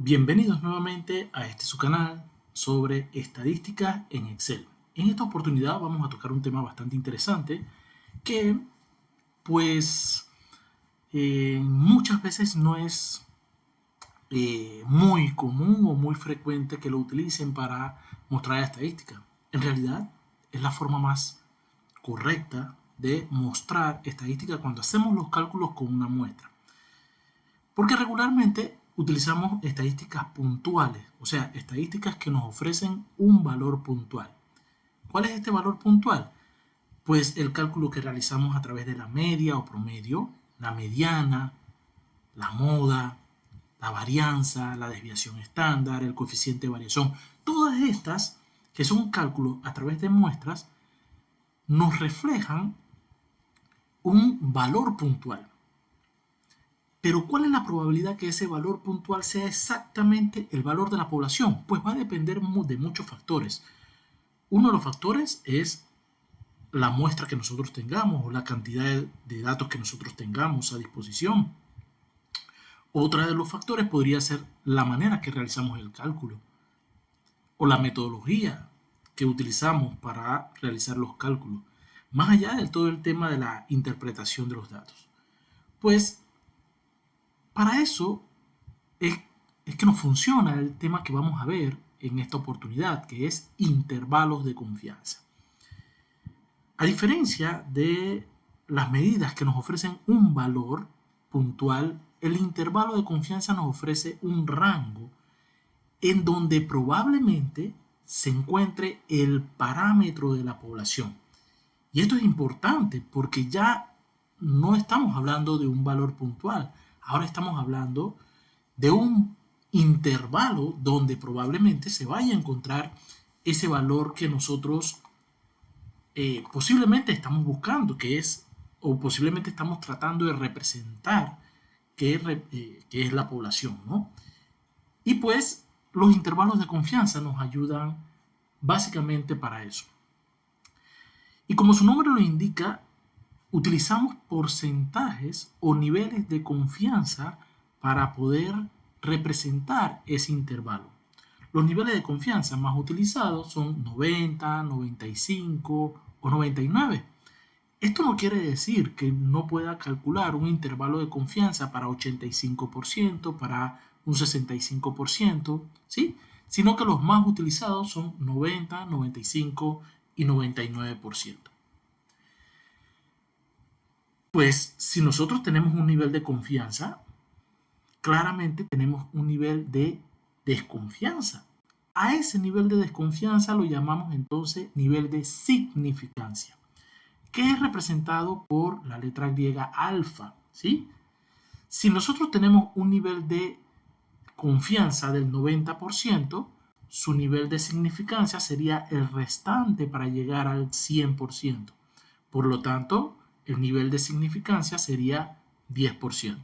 Bienvenidos nuevamente a este su canal sobre estadísticas en Excel. En esta oportunidad vamos a tocar un tema bastante interesante que pues muchas veces no es muy común o muy frecuente que lo utilicen para mostrar estadísticas. En realidad es la forma más correcta de mostrar estadística cuando hacemos los cálculos con una muestra. Porque regularmente utilizamos estadísticas puntuales, o sea, estadísticas que nos ofrecen un valor puntual. ¿Cuál es este valor puntual? Pues el cálculo que realizamos a través de la media o promedio, la mediana, la moda, la varianza, la desviación estándar, el coeficiente de variación. Todas estas, que son cálculos a través de muestras, nos reflejan un valor puntual. Pero ¿cuál es la probabilidad que ese valor puntual sea exactamente el valor de la población? Pues va a depender de muchos factores. Uno de los factores es la muestra que nosotros tengamos o la cantidad de datos que nosotros tengamos a disposición. Otro de los factores podría ser la manera que realizamos el cálculo o la metodología que utilizamos para realizar los cálculos, más allá de todo el tema de la interpretación de los datos. Pues para eso es que nos funciona el tema que vamos a ver en esta oportunidad, que es intervalos de confianza. A diferencia de las medidas que nos ofrecen un valor puntual, el intervalo de confianza nos ofrece un rango en donde probablemente se encuentre el parámetro de la población. Y esto es importante porque ya no estamos hablando de un valor puntual, ahora estamos hablando de un intervalo donde probablemente se vaya a encontrar ese valor que nosotros posiblemente estamos buscando, que es, o posiblemente estamos tratando de representar, que es la población, ¿no? Y pues los intervalos de confianza nos ayudan básicamente para eso. Y como su nombre lo indica, utilizamos porcentajes o niveles de confianza para poder representar ese intervalo. Los niveles de confianza más utilizados son 90, 95 o 99. Esto no quiere decir que no pueda calcular un intervalo de confianza para 85%, para un 65%, ¿sí? Sino que los más utilizados son 90, 95 y 99%. Pues si nosotros tenemos un nivel de confianza, claramente tenemos un nivel de desconfianza. A ese nivel de desconfianza lo llamamos entonces nivel de significancia, que es representado por la letra griega alfa, ¿sí? Si nosotros tenemos un nivel de confianza del 90%, su nivel de significancia sería el restante para llegar al 100%. Por lo tanto, el nivel de significancia sería 10%.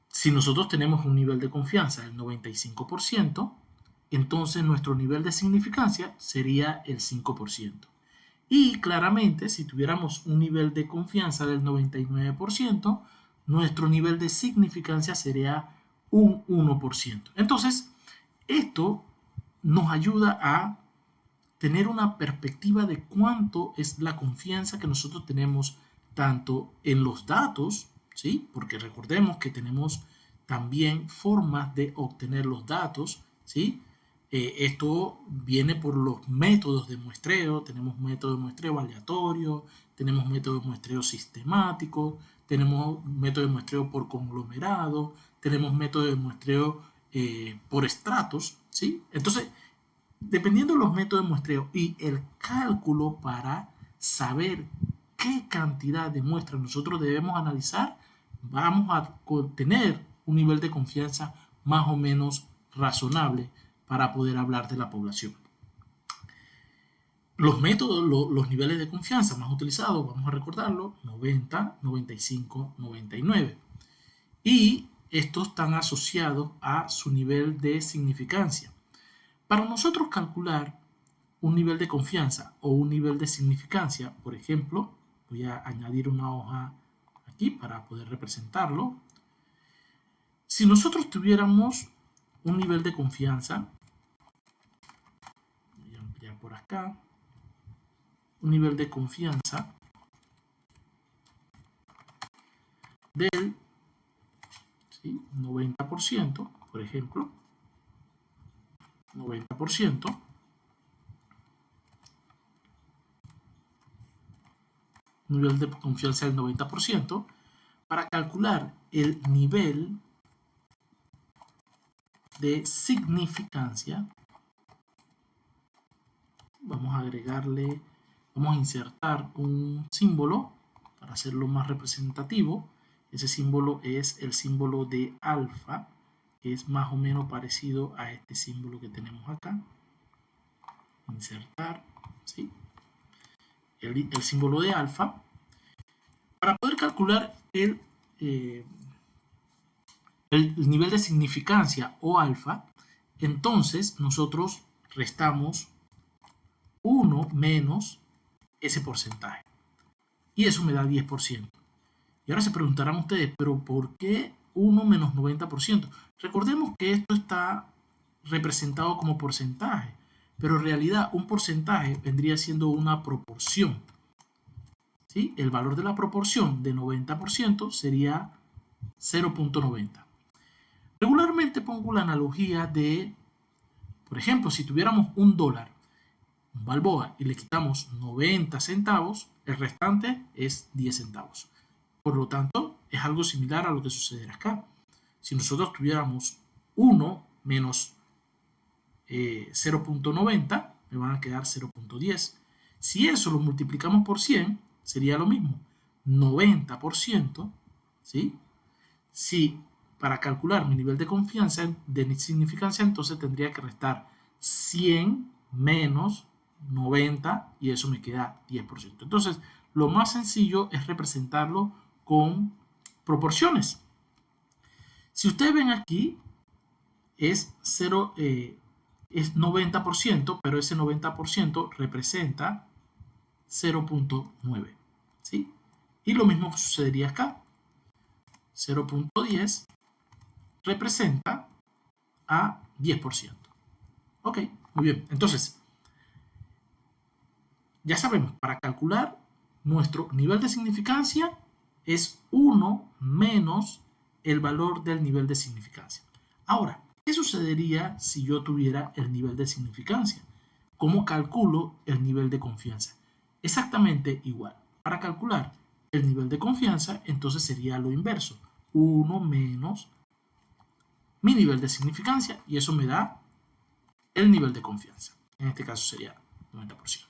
Si nosotros tenemos un nivel de confianza del 95%, entonces nuestro nivel de significancia sería el 5%. Y claramente, si tuviéramos un nivel de confianza del 99%, nuestro nivel de significancia sería un 1%. Entonces, esto nos ayuda a tener una perspectiva de cuánto es la confianza que nosotros tenemos tanto en los datos, ¿sí? Porque recordemos que tenemos también formas de obtener los datos, ¿sí? Esto viene por los métodos de muestreo. Tenemos método de muestreo aleatorio, tenemos método de muestreo sistemático, tenemos método de muestreo por conglomerado, tenemos método de muestreo por estratos, ¿sí? Entonces, dependiendo de los métodos de muestreo y el cálculo para saber qué cantidad de muestras nosotros debemos analizar, vamos a tener un nivel de confianza más o menos razonable para poder hablar de la población. Los métodos, los niveles de confianza más utilizados, vamos a recordarlo, 90, 95, 99. Y estos están asociados a su nivel de significancia. Para nosotros calcular un nivel de confianza o un nivel de significancia, por ejemplo, voy a añadir una hoja aquí para poder representarlo. Si nosotros tuviéramos un nivel de confianza, voy a ampliar por acá, un nivel de confianza del 90%, por ejemplo, 90%, nivel de confianza del 90%, para calcular el nivel de significancia, vamos a agregarle, vamos a insertar un símbolo para hacerlo más representativo. Ese símbolo es el símbolo de alfa, que es más o menos parecido a este símbolo que tenemos acá. Insertar, ¿sí? El símbolo de alfa. Para poder calcular el nivel de significancia o alfa, entonces nosotros restamos 1 menos ese porcentaje. Y eso me da 10%. Y ahora se preguntarán ustedes, ¿pero por qué 1 menos 90%? Recordemos que esto está representado como porcentaje, pero en realidad un porcentaje vendría siendo una proporción. ¿Sí? El valor de la proporción de 90% sería 0.90. Regularmente pongo la analogía de, por ejemplo, si tuviéramos $1, un balboa, y le quitamos 90 centavos, el restante es 10 centavos. Por lo tanto, es algo similar a lo que sucederá acá. Si nosotros tuviéramos 1 menos 0.90, me van a quedar 0.10. Si eso lo multiplicamos por 100, sería lo mismo, 90%, ¿sí? Si para calcular mi nivel de confianza, de significancia, entonces tendría que restar 100 menos 90 y eso me queda 10%. Entonces, lo más sencillo es representarlo con proporciones. Si ustedes ven aquí, es 90%, pero ese 90% representa 0.9, ¿sí? Y lo mismo sucedería acá. 0.10 representa a 10%. Ok, muy bien. Entonces, ya sabemos, para calcular nuestro nivel de significancia es 1 menos el valor del nivel de significancia. Ahora, ¿qué sucedería si yo tuviera el nivel de significancia? ¿Cómo calculo el nivel de confianza? Exactamente igual. Para calcular el nivel de confianza, entonces sería lo inverso. 1 menos mi nivel de significancia y eso me da el nivel de confianza. En este caso sería 90%.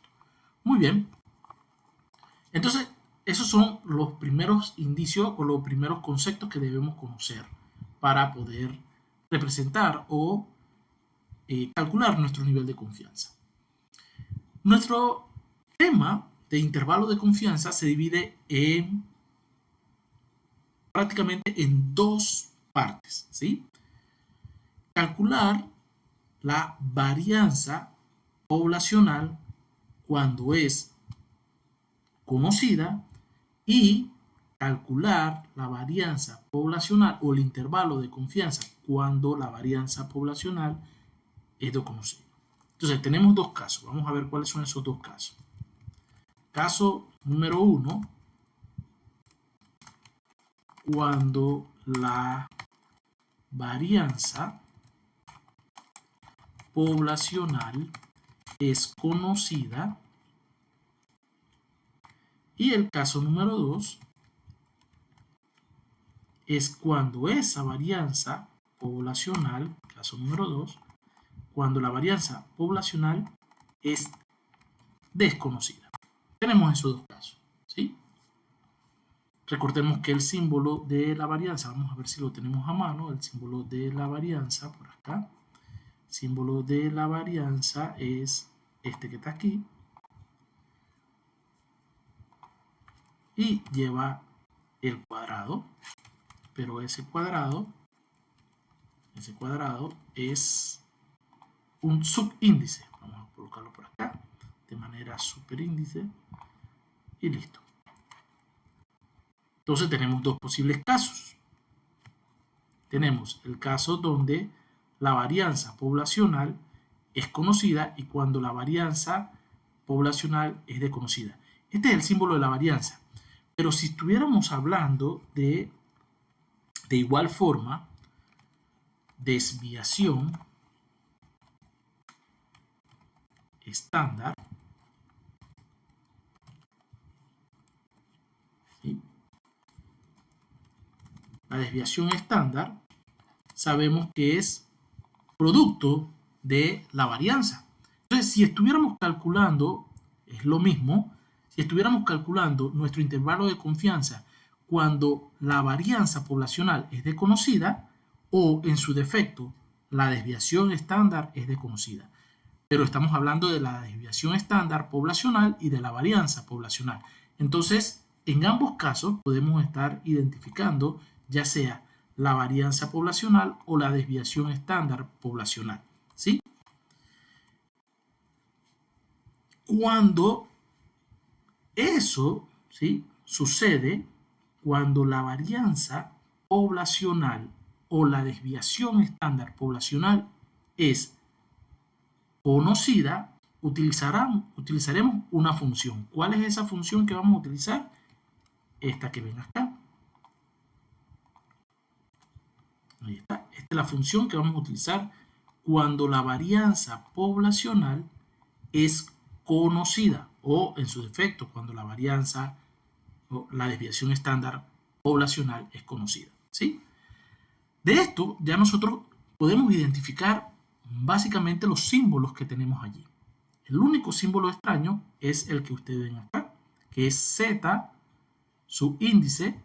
Muy bien. Entonces, esos son los primeros indicios o los primeros conceptos que debemos conocer para poder representar o calcular nuestro nivel de confianza. Nuestro tema de intervalo de confianza se divide prácticamente en dos partes, ¿sí? Calcular la varianza poblacional cuando es conocida y calcular la varianza poblacional o el intervalo de confianza cuando la varianza poblacional es desconocida. Entonces tenemos dos casos. Vamos a ver cuáles son esos dos casos. Caso número 1, cuando la varianza poblacional es conocida. Y el caso número 2 es cuando esa varianza poblacional, caso número 2, cuando la varianza poblacional es desconocida. Tenemos esos dos casos, ¿sí? Recordemos que el símbolo de la varianza, vamos a ver si lo tenemos a mano, el símbolo de la varianza por acá. El símbolo de la varianza es este que está aquí. Y lleva el cuadrado, pero ese cuadrado es un subíndice. Vamos a colocarlo por acá de manera superíndice y listo. Entonces tenemos dos posibles casos. tenemos el caso donde la varianza poblacional es conocida y cuando la varianza poblacional es desconocida. Este es el símbolo de la varianza. Pero si estuviéramos hablando de igual forma, desviación estándar, ¿sí? La desviación estándar sabemos que es producto de la varianza. Entonces, si estuviéramos calculando, es lo mismo, si estuviéramos calculando nuestro intervalo de confianza cuando la varianza poblacional es desconocida o en su defecto la desviación estándar es desconocida. Pero estamos hablando de la desviación estándar poblacional y de la varianza poblacional. Entonces, en ambos casos podemos estar identificando ya sea la varianza poblacional o la desviación estándar poblacional, ¿sí? Cuando eso, ¿sí?, sucede, cuando la varianza poblacional o la desviación estándar poblacional es conocida, utilizaremos una función. ¿Cuál es esa función que vamos a utilizar? Esta que ven acá. Ahí está. Esta es la función que vamos a utilizar cuando la varianza poblacional es conocida o en su defecto cuando la varianza o la desviación estándar poblacional es conocida, ¿sí? De esto ya nosotros podemos identificar básicamente los símbolos que tenemos allí. El único símbolo extraño es el que ustedes ven acá, que es Z, su índice,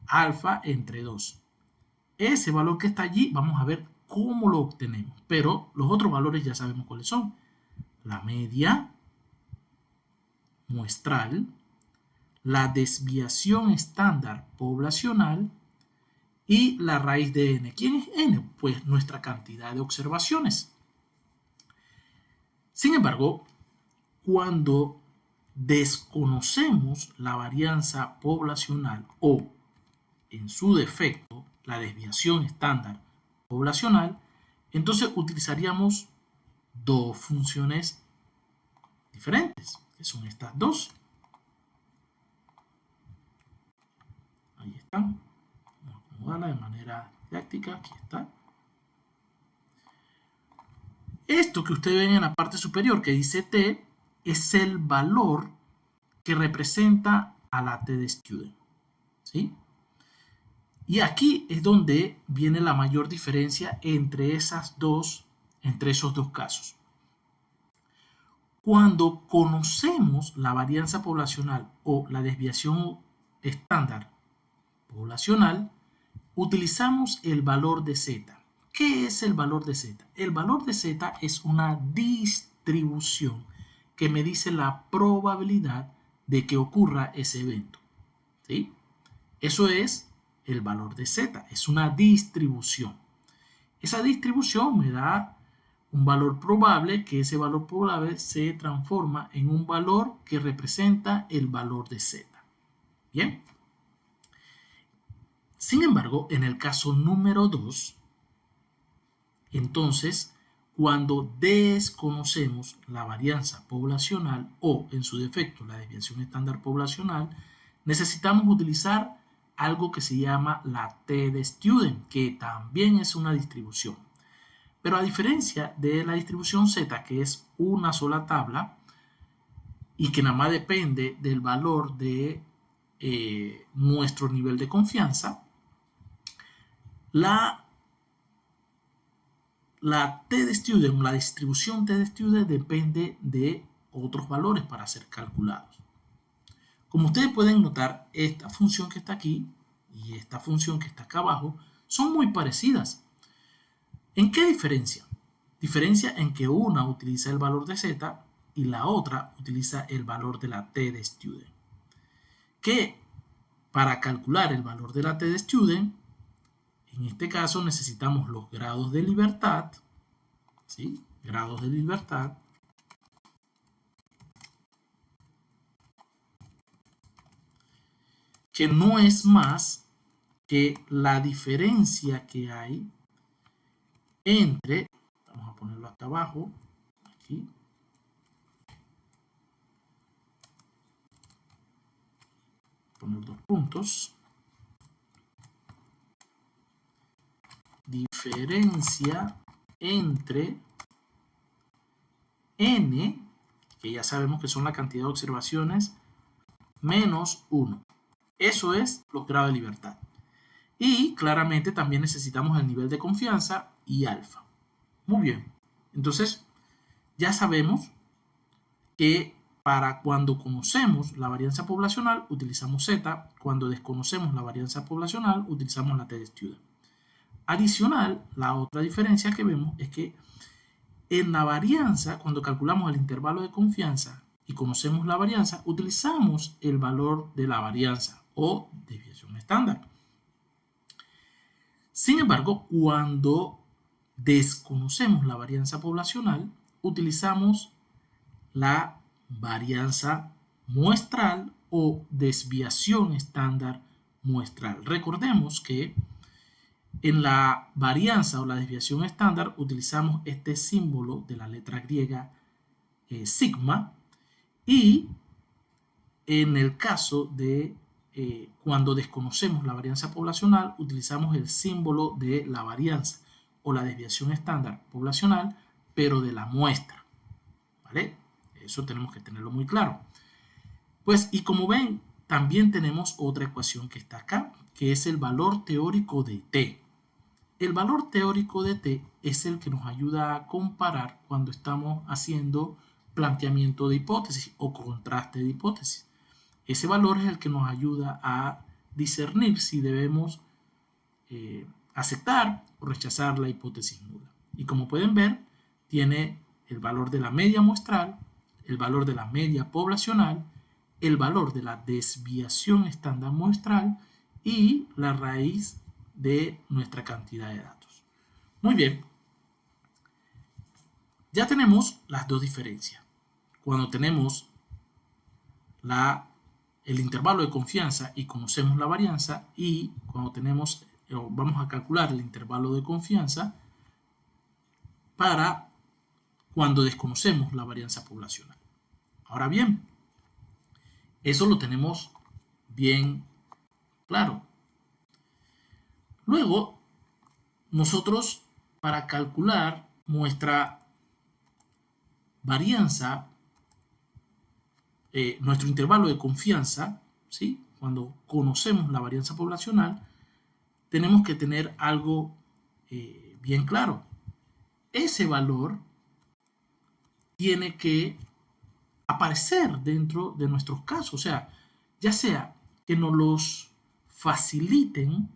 alfa entre 2. Ese valor que está allí, vamos a ver cómo lo obtenemos. Pero los otros valores ya sabemos cuáles son. La media muestral, la desviación estándar poblacional y la raíz de n. ¿Quién es n? Pues nuestra cantidad de observaciones. Sin embargo, cuando desconocemos la varianza poblacional o, en su defecto, la desviación estándar poblacional, entonces utilizaríamos dos funciones diferentes, que son estas dos. Ahí están. Vamos a acomodarla de manera didáctica. Aquí está. Esto que ustedes ven en la parte superior que dice T es el valor que representa a la T de student, ¿sí? Y aquí es donde viene la mayor diferencia entre esos dos casos. Cuando conocemos la varianza poblacional o la desviación estándar poblacional, utilizamos el valor de Z. ¿Qué es el valor de Z? El valor de Z es una distribución que me dice la probabilidad de que ocurra ese evento, ¿sí? Eso es el valor de Z, es una distribución. Esa distribución me da un valor probable, que ese valor probable se transforma en un valor que representa el valor de Z. Bien. Sin embargo, en el caso número 2, entonces, cuando desconocemos la varianza poblacional o, en su defecto, la desviación estándar poblacional, necesitamos utilizar algo que se llama la T de student, que también es una distribución. Pero a diferencia de la distribución Z, que es una sola tabla y que nada más depende del valor de nuestro nivel de confianza, la T de student, la distribución T de student depende de otros valores para ser calculados. Como ustedes pueden notar, esta función que está aquí y esta función que está acá abajo son muy parecidas. ¿En qué diferencia? Diferencia en que una utiliza el valor de Z y la otra utiliza el valor de la T de student. Que para calcular el valor de la T de student, en este caso necesitamos los grados de libertad, ¿sí? Grados de libertad, que no es más que la diferencia que hay entre, vamos a ponerlo hasta abajo, aquí, poner 2 puntos, diferencia entre n, que ya sabemos que son la cantidad de observaciones, menos 1. Eso es los grados de libertad. Y claramente también necesitamos el nivel de confianza y alfa. Muy bien. Entonces, ya sabemos que para cuando conocemos la varianza poblacional utilizamos Z, cuando desconocemos la varianza poblacional utilizamos la t-student. Adicional, la otra diferencia que vemos es que en la varianza, cuando calculamos el intervalo de confianza y conocemos la varianza, utilizamos el valor de la varianza o desviación estándar. Sin embargo, cuando desconocemos la varianza poblacional, utilizamos la varianza muestral o desviación estándar muestral. Recordemos que en la varianza o la desviación estándar utilizamos este símbolo de la letra griega sigma, y en el caso de cuando desconocemos la varianza poblacional utilizamos el símbolo de la varianza o la desviación estándar poblacional, pero de la muestra, ¿vale? Eso tenemos que tenerlo muy claro. Pues, y como ven, también tenemos otra ecuación que está acá, que es el valor teórico de t. El valor teórico de t es el que nos ayuda a comparar cuando estamos haciendo planteamiento de hipótesis o contraste de hipótesis. Ese valor es el que nos ayuda a discernir si debemos aceptar o rechazar la hipótesis nula. Y como pueden ver, tiene el valor de la media muestral, el valor de la media poblacional, el valor de la desviación estándar muestral y la raíz de nuestra cantidad de datos. Muy bien, ya tenemos las dos diferencias. Cuando tenemos el intervalo de confianza y conocemos la varianza, y cuando vamos a calcular el intervalo de confianza para cuando desconocemos la varianza poblacional. Ahora bien, eso lo tenemos bien claro. Luego, nosotros para calcular nuestra varianza, nuestro intervalo de confianza, ¿sí? Cuando conocemos la varianza poblacional, tenemos que tener algo bien claro. Ese valor tiene que aparecer dentro de nuestros casos, o sea, ya sea que nos los faciliten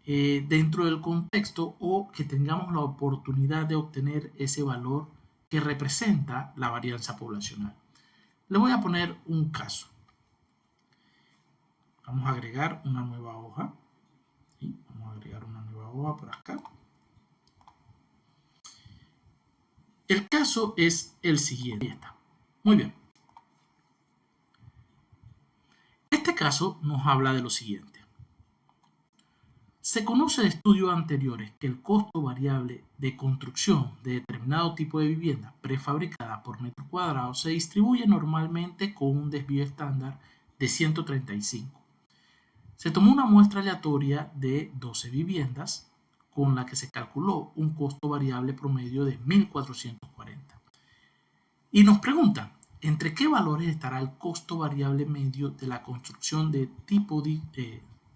dentro del contexto o que tengamos la oportunidad de obtener ese valor que representa la varianza poblacional. Le voy a poner un caso. Vamos a agregar una nueva hoja. ¿Sí? Vamos a agregar una nueva hoja por acá. El caso es el siguiente. Muy bien. Este caso nos habla de lo siguiente. Se conoce de estudios anteriores que el costo variable de construcción de determinado tipo de vivienda prefabricada por metro cuadrado se distribuye normalmente con un desvío estándar de 135. Se tomó una muestra aleatoria de 12 viviendas con la que se calculó un costo variable promedio de 1.440. Y nos preguntan, ¿entre qué valores estará el costo variable medio de la construcción de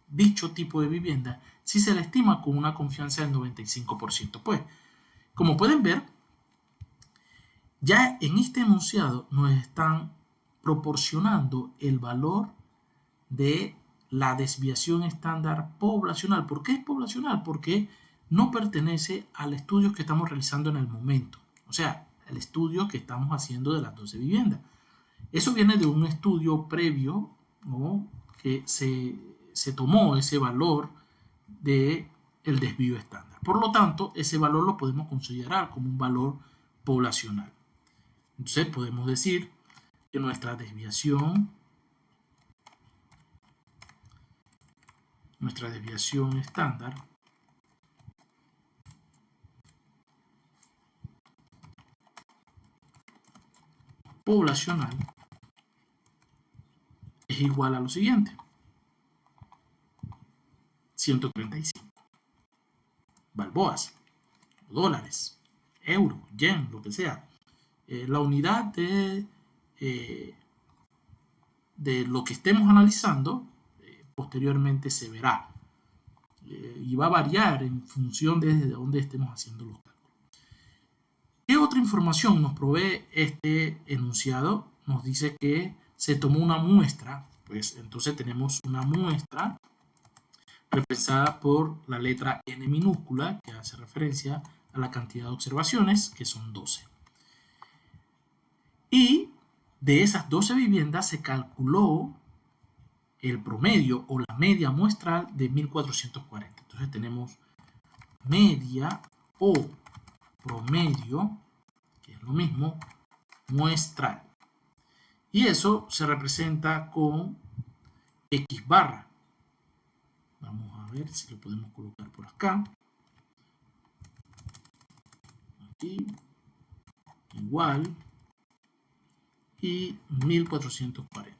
dicho tipo de vivienda si se le estima con una confianza del 95%? Pues, como pueden ver, ya en este enunciado nos están proporcionando el valor de la desviación estándar poblacional. ¿Por qué es poblacional? Porque no pertenece al estudio que estamos realizando en el momento. O sea, el estudio que estamos haciendo de las 12 viviendas. Eso viene de un estudio previo, ¿no? Que se tomó ese valor del desvío estándar. Por lo tanto, ese valor lo podemos considerar como un valor poblacional. Entonces podemos decir que nuestra desviación nuestra desviación estándar poblacional es igual a lo siguiente: 135 balboas, dólares, euro, yen, lo que sea. La unidad de lo que estemos analizando posteriormente se verá y va a variar en función de desde dónde estemos haciendo los cálculos. ¿Qué otra información nos provee este enunciado? Nos dice que se tomó una muestra, pues entonces tenemos una muestra representada por la letra N minúscula, que hace referencia a la cantidad de observaciones, que son 12. Y de esas 12 viviendas se calculó el promedio o la media muestral de 1440. Entonces tenemos media o promedio, que es lo mismo, muestral. Y eso se representa con X barra. Vamos a ver si lo podemos colocar por acá. Aquí. Igual. Y 1440.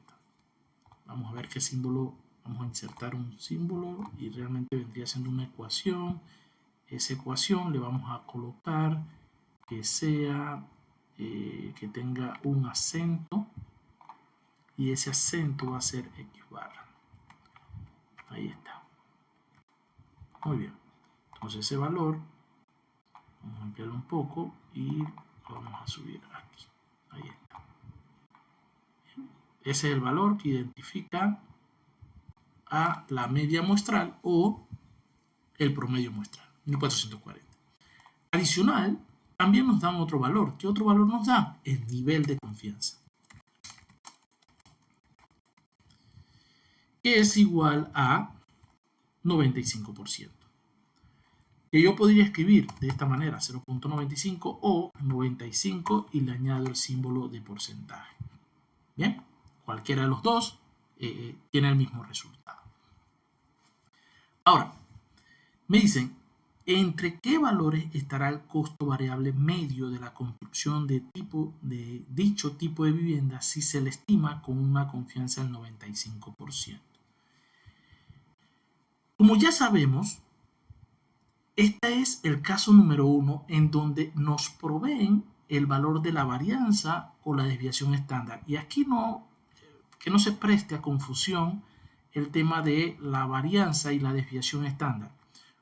Vamos a ver qué símbolo. Vamos a insertar un símbolo y realmente vendría siendo una ecuación. Esa ecuación le vamos a colocar que sea, que tenga un acento. Y ese acento va a ser X barra. Ahí está. Muy bien. Entonces ese valor, vamos a ampliarlo un poco y lo vamos a subir aquí. Ahí está. Bien. Ese es el valor que identifica a la media muestral o el promedio muestral, 1440. Adicional, también nos dan otro valor. ¿Qué otro valor nos dan? El nivel de confianza, que es igual a 95%. Que yo podría escribir de esta manera, 0.95 o 95 y le añado el símbolo de porcentaje. Bien, cualquiera de los dos tiene el mismo resultado. Ahora, me dicen, ¿entre qué valores estará el costo variable medio de la construcción de dicho tipo de vivienda si se le estima con una confianza del 95%? Como ya sabemos, este es el caso número 1 en donde nos proveen el valor de la varianza o la desviación estándar. Y aquí que no se preste a confusión el tema de la varianza y la desviación estándar.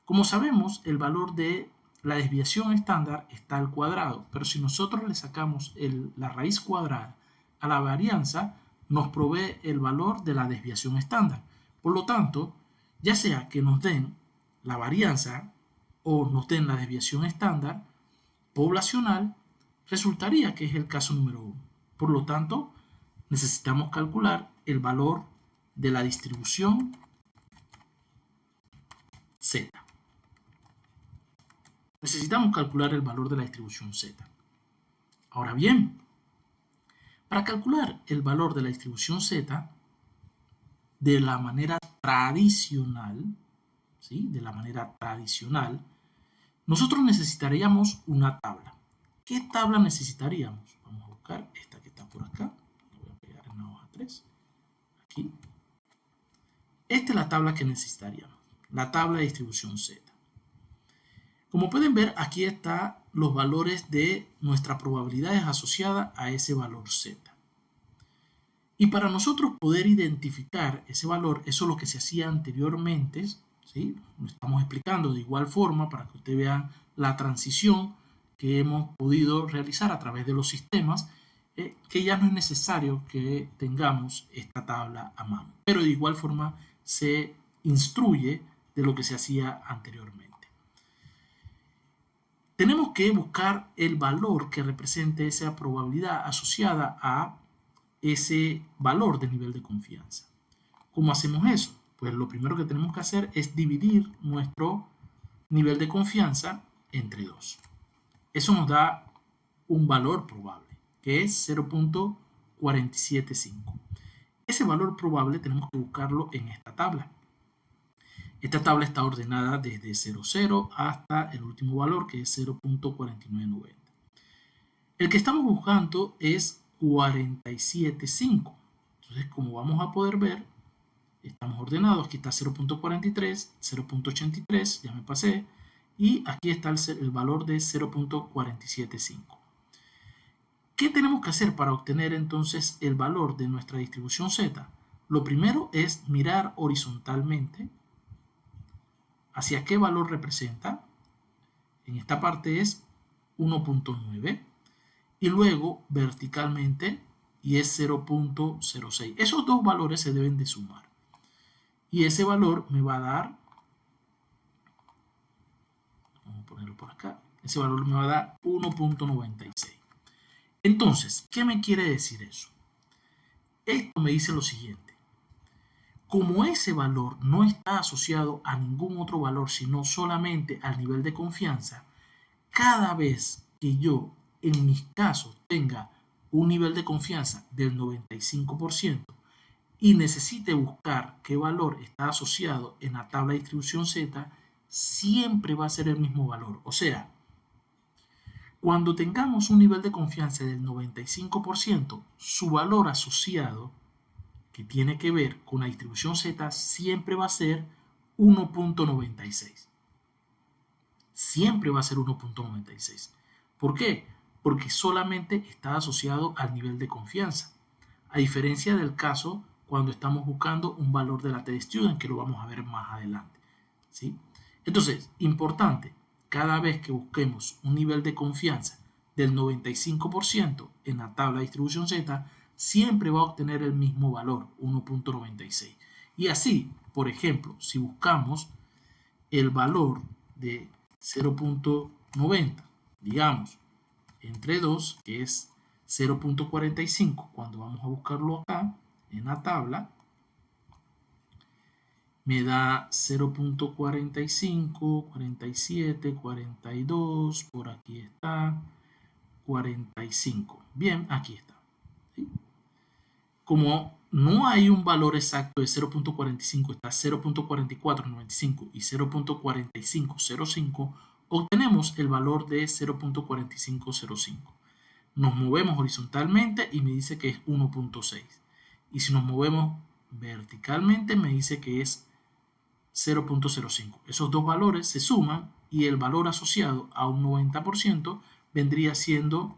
Como sabemos, el valor de la desviación estándar está al cuadrado, pero si nosotros le sacamos la raíz cuadrada a la varianza, nos provee el valor de la desviación estándar. Por lo tanto, ya sea que nos den la varianza o nos den la desviación estándar poblacional, resultaría que es el caso número 1. Por lo tanto, necesitamos calcular el valor de la distribución Z. Necesitamos calcular el valor de la distribución Z. Ahora bien, para calcular el valor de la distribución Z de la manera tradicional, ¿sí? De la manera tradicional, nosotros necesitaríamos una tabla. ¿Qué tabla necesitaríamos? Vamos a buscar esta que está por acá. La voy a pegar en la hoja 3. Aquí. Esta es la tabla que necesitaríamos. La tabla de distribución Z. Como pueden ver, aquí están los valores de nuestras probabilidades asociadas a ese valor Z. Y para nosotros poder identificar ese valor, eso es lo que se hacía anteriormente, ¿sí? Lo estamos explicando de igual forma para que ustedes vean la transición que hemos podido realizar a través de los sistemas, que ya no es necesario que tengamos esta tabla a mano, pero de igual forma se instruye de lo que se hacía anteriormente. Tenemos que buscar el valor que represente esa probabilidad asociada a ese valor de nivel de confianza. ¿Cómo hacemos eso? Pues lo primero que tenemos que hacer es dividir nuestro nivel de confianza entre 2. Eso nos da un valor probable, que es 0.475. Ese valor probable tenemos que buscarlo en esta tabla. Esta tabla está ordenada desde 0,0 hasta el último valor, que es 0.4990. El que estamos buscando es 47.5. Entonces, como vamos a poder ver, estamos ordenados. Aquí está 0.43, 0.83, ya me pasé. Y aquí está el valor de 0.475. ¿Qué tenemos que hacer para obtener entonces el valor de nuestra distribución Z? Lo primero es mirar horizontalmente hacia qué valor representa. En esta parte es 1.9 y luego verticalmente y es 0.06. Esos dos valores se deben de sumar y ese valor me va a dar, vamos a ponerlo por acá, ese valor me va a dar 1.96. Entonces, ¿qué me quiere decir eso? Esto me dice lo siguiente: como ese valor no está asociado a ningún otro valor, sino solamente al nivel de confianza, cada vez que yo, en mis casos, tenga un nivel de confianza del 95% y necesite buscar qué valor está asociado en la tabla de distribución Z, siempre va a ser el mismo valor. O sea, cuando tengamos un nivel de confianza del 95%, su valor asociado, que tiene que ver con la distribución Z, siempre va a ser 1.96. Siempre va a ser 1.96. ¿Por qué? Porque solamente está asociado al nivel de confianza. A diferencia del caso cuando estamos buscando un valor de la T-Student, que lo vamos a ver más adelante. ¿Sí? Entonces, importante, cada vez que busquemos un nivel de confianza del 95% en la tabla de distribución Z, siempre va a obtener el mismo valor, 1.96. Y así, por ejemplo, si buscamos el valor de 0.90, digamos, entre 2, que es 0.45, cuando vamos a buscarlo acá en la tabla, me da 0.45, 47, 42, por aquí está, 45. Bien, aquí está. ¿Sí? Como no hay un valor exacto de 0.45, está 0.4495 y 0.4505, obtenemos el valor de 0.4505. Nos movemos horizontalmente y me dice que es 1.6. Y si nos movemos verticalmente me dice que es 0.05. Esos dos valores se suman y el valor asociado a un 90% vendría siendo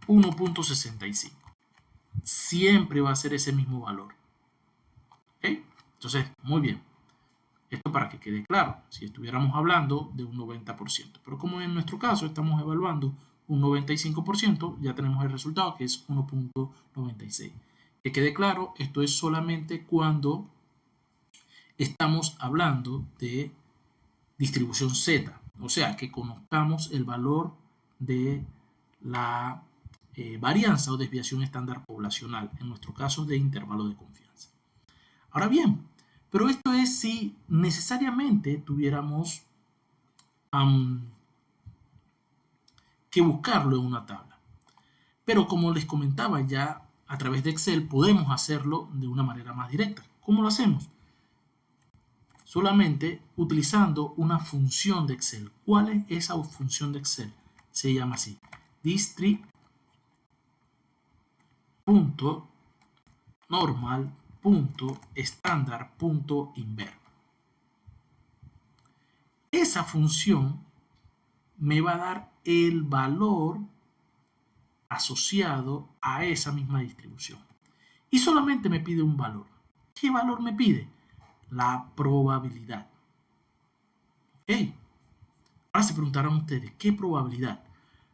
1.65. Siempre va a ser ese mismo valor. ¿Okay? Entonces, muy bien. Esto para que quede claro, si estuviéramos hablando de un 90%. Pero como en nuestro caso estamos evaluando un 95%, ya tenemos el resultado que es 1.96. Que quede claro, esto es solamente cuando estamos hablando de distribución Z, o sea, que conozcamos el valor de la varianza o desviación estándar poblacional, en nuestro caso de intervalo de confianza. Ahora bien, pero esto es si necesariamente tuviéramos que buscarlo en una tabla. Pero como les comentaba ya, a través de Excel podemos hacerlo de una manera más directa. ¿Cómo lo hacemos? Solamente utilizando una función de Excel. ¿Cuál es esa función de Excel? Se llama así: district.normal.standard.inver. Esa función me va a dar el valor asociado a esa misma distribución. Y solamente me pide un valor. ¿Qué valor me pide? La probabilidad. ¿Ok? Ahora se preguntarán ustedes, ¿qué probabilidad?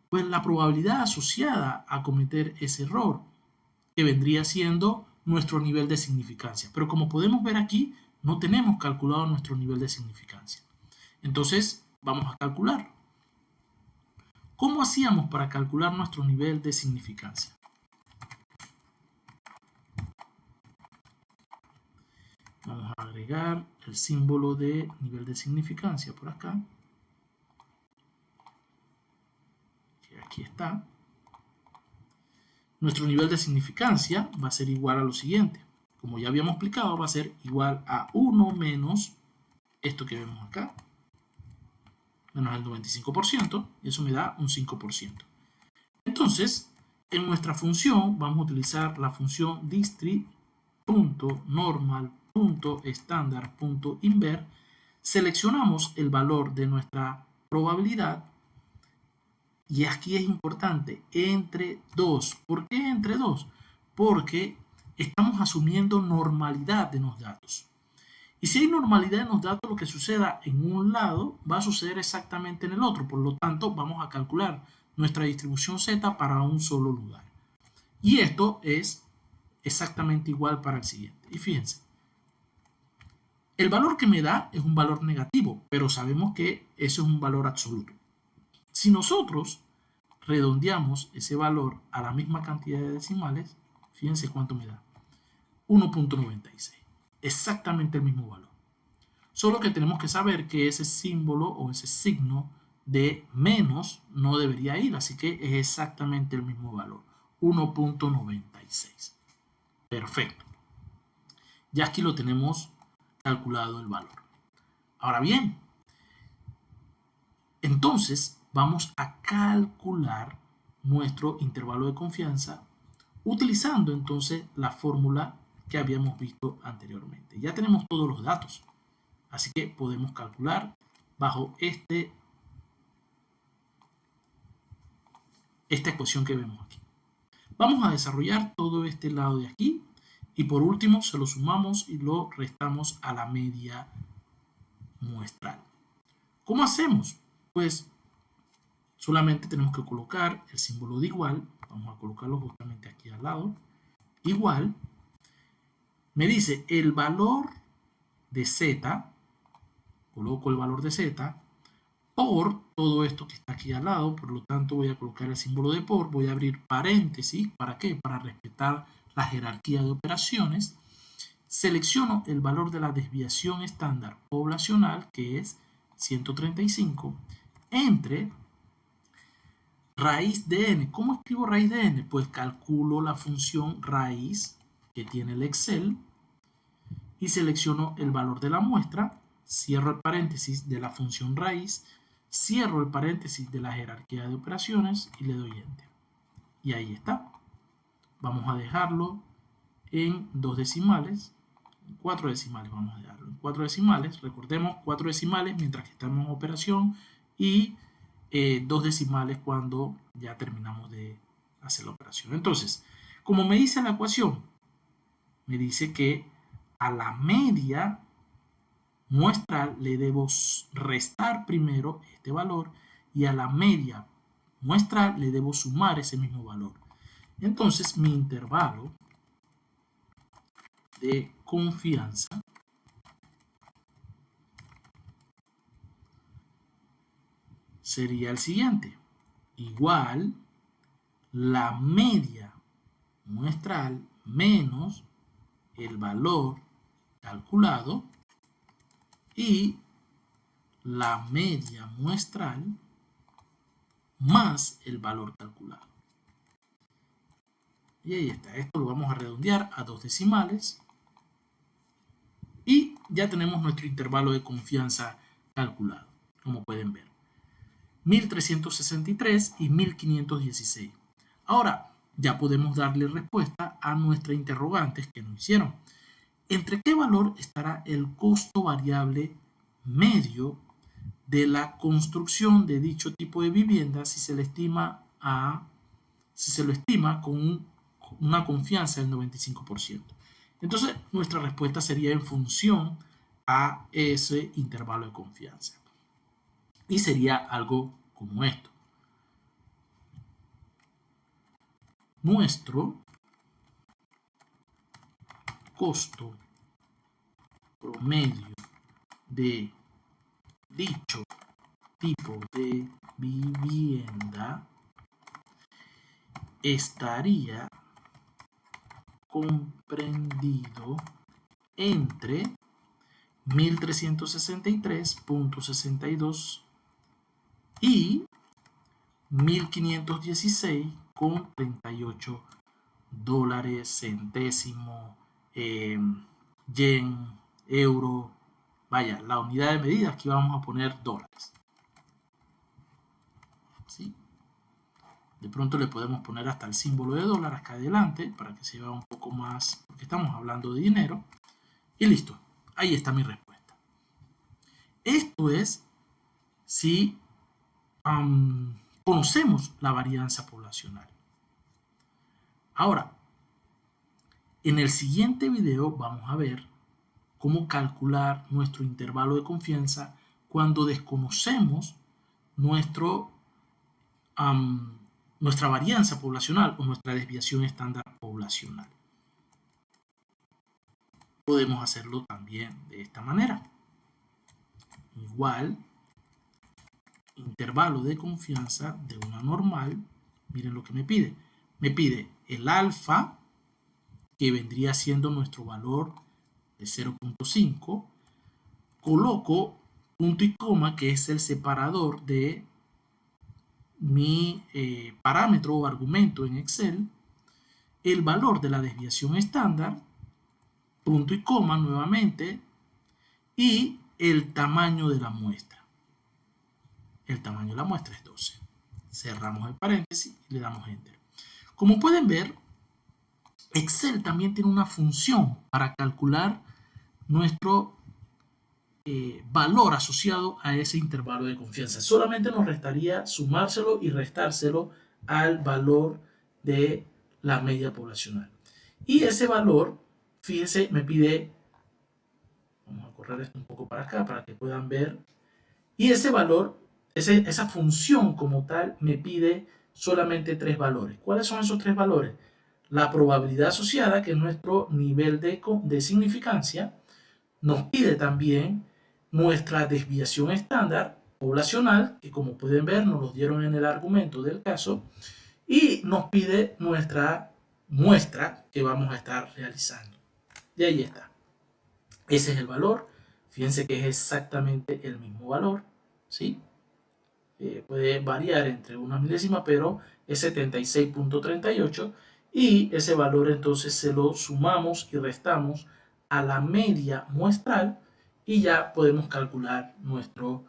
Pues la probabilidad asociada a cometer ese error, que vendría siendo nuestro nivel de significancia. Pero como podemos ver aquí, no tenemos calculado nuestro nivel de significancia. Entonces, vamos a calcularlo. ¿Cómo hacíamos para calcular nuestro nivel de significancia? Vamos a agregar el símbolo de nivel de significancia por acá. Que aquí está. Nuestro nivel de significancia va a ser igual a lo siguiente. como ya habíamos explicado, va a ser igual a 1 menos esto que vemos acá, menos el 95%, y eso me da un 5%. Entonces, en nuestra función vamos a utilizar la función distri.normal.standard.inver. Seleccionamos el valor de nuestra probabilidad y aquí es importante, entre 2. ¿Por qué entre 2? Porque estamos asumiendo normalidad de los datos. Y si hay normalidad en los datos, lo que suceda en un lado va a suceder exactamente en el otro. Por lo tanto, vamos a calcular nuestra distribución Z para un solo lugar. Y esto es exactamente igual para el siguiente. Y fíjense, el valor que me da es un valor negativo, pero sabemos que eso es un valor absoluto. Si nosotros redondeamos ese valor a la misma cantidad de decimales, fíjense cuánto me da. 1.96. Exactamente el mismo valor. Solo que tenemos que saber que ese símbolo o ese signo de menos no debería ir, así que es exactamente el mismo valor. 1.96. Perfecto. Ya aquí lo tenemos calculado el valor. Ahora bien, entonces vamos a calcular nuestro intervalo de confianza utilizando entonces la fórmula que habíamos visto anteriormente. Ya tenemos todos los datos, así que podemos calcular bajo esta ecuación que vemos aquí. Vamos a desarrollar todo este lado de aquí y por último se lo sumamos y lo restamos a la media muestral. ¿Cómo hacemos? Pues solamente tenemos que colocar el símbolo de igual. Vamos a colocarlo justamente aquí al lado. Igual. Me dice el valor de Z. Coloco el valor de Z por todo esto que está aquí al lado. Por lo tanto voy a colocar el símbolo de por. Voy a abrir paréntesis. ¿Para qué? Para respetar la jerarquía de operaciones. Selecciono el valor de la desviación estándar poblacional, que es 135, entre raíz de n. ¿Cómo escribo raíz de n? Pues calculo la función raíz que tiene el Excel y selecciono el valor de la muestra, cierro el paréntesis de la función raíz, cierro el paréntesis de la jerarquía de operaciones y le doy Enter. Y ahí está. Vamos a dejarlo en 2 decimales, en 4 decimales vamos a dejarlo en 4 decimales. Recordemos 4 decimales mientras que estamos en operación y 2 decimales cuando ya terminamos de hacer la operación. Entonces, como me dice la ecuación, me dice que a la media muestral le debo restar primero este valor y a la media muestral le debo sumar ese mismo valor. Entonces, mi intervalo de confianza sería el siguiente. Igual la media muestral menos el valor calculado y la media muestral más el valor calculado. Y ahí está. Esto lo vamos a redondear a 2 decimales. Y ya tenemos nuestro intervalo de confianza calculado, como pueden ver. 1363 y 1516. Ahora ya podemos darle respuesta a nuestra interrogante que nos hicieron. ¿Entre qué valor estará el costo variable medio de la construcción de dicho tipo de vivienda si se le estima con una confianza del 95%? Entonces, nuestra respuesta sería en función a ese intervalo de confianza. Y sería algo como esto. Nuestro costo promedio de dicho tipo de vivienda estaría comprendido entre 1363.62 y 1516,38 dólares, centésimo, yen, euro, vaya, la unidad de medida, aquí vamos a poner dólares. ¿Sí? De pronto le podemos poner hasta el símbolo de dólar acá adelante para que se vea un poco más, porque estamos hablando de dinero. Y listo, ahí está mi respuesta. Esto es si conocemos la varianza poblacional. Ahora, en el siguiente video vamos a ver cómo calcular nuestro intervalo de confianza cuando desconocemos nuestra varianza poblacional o nuestra desviación estándar poblacional. Podemos hacerlo también de esta manera. Igual, intervalo de confianza de una normal, miren lo que me pide. Me pide el alfa, que vendría siendo nuestro valor de 0.5. Coloco punto y coma, que es el separador de mi parámetro o argumento en Excel, el valor de la desviación estándar, punto y coma nuevamente, y el tamaño de la muestra. El tamaño de la muestra es 12. Cerramos el paréntesis y le damos Enter. Como pueden ver, Excel también tiene una función para calcular nuestro valor asociado a ese intervalo de confianza. Solamente nos restaría sumárselo y restárselo al valor de la media poblacional. Y ese valor, fíjense, me pide, vamos a correr esto un poco para acá para que puedan ver, y ese valor, esa función como tal, me pide solamente 3 valores. ¿Cuáles son esos 3 valores? La probabilidad asociada, que es nuestro nivel de significancia. Nos pide también nuestra desviación estándar poblacional, que como pueden ver nos lo dieron en el argumento del caso, y nos pide nuestra muestra que vamos a estar realizando. Y ahí está. Ese es el valor. Fíjense que es exactamente el mismo valor, ¿sí? Puede variar entre unas milésimas, pero es 76.38 y ese valor entonces se lo sumamos y restamos a la media muestral y ya podemos calcular nuestro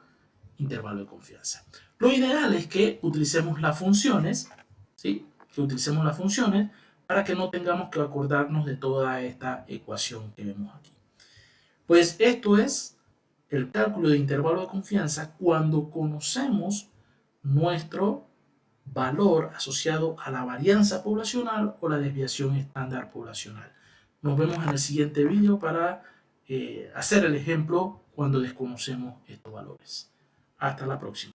intervalo de confianza. Lo ideal es que utilicemos las funciones, ¿sí? Que utilicemos las funciones para que no tengamos que acordarnos de toda esta ecuación que vemos aquí. Pues esto es el cálculo de intervalo de confianza cuando conocemos nuestro valor asociado a la varianza poblacional o la desviación estándar poblacional. Nos vemos en el siguiente vídeo para hacer el ejemplo cuando desconocemos estos valores. Hasta la próxima.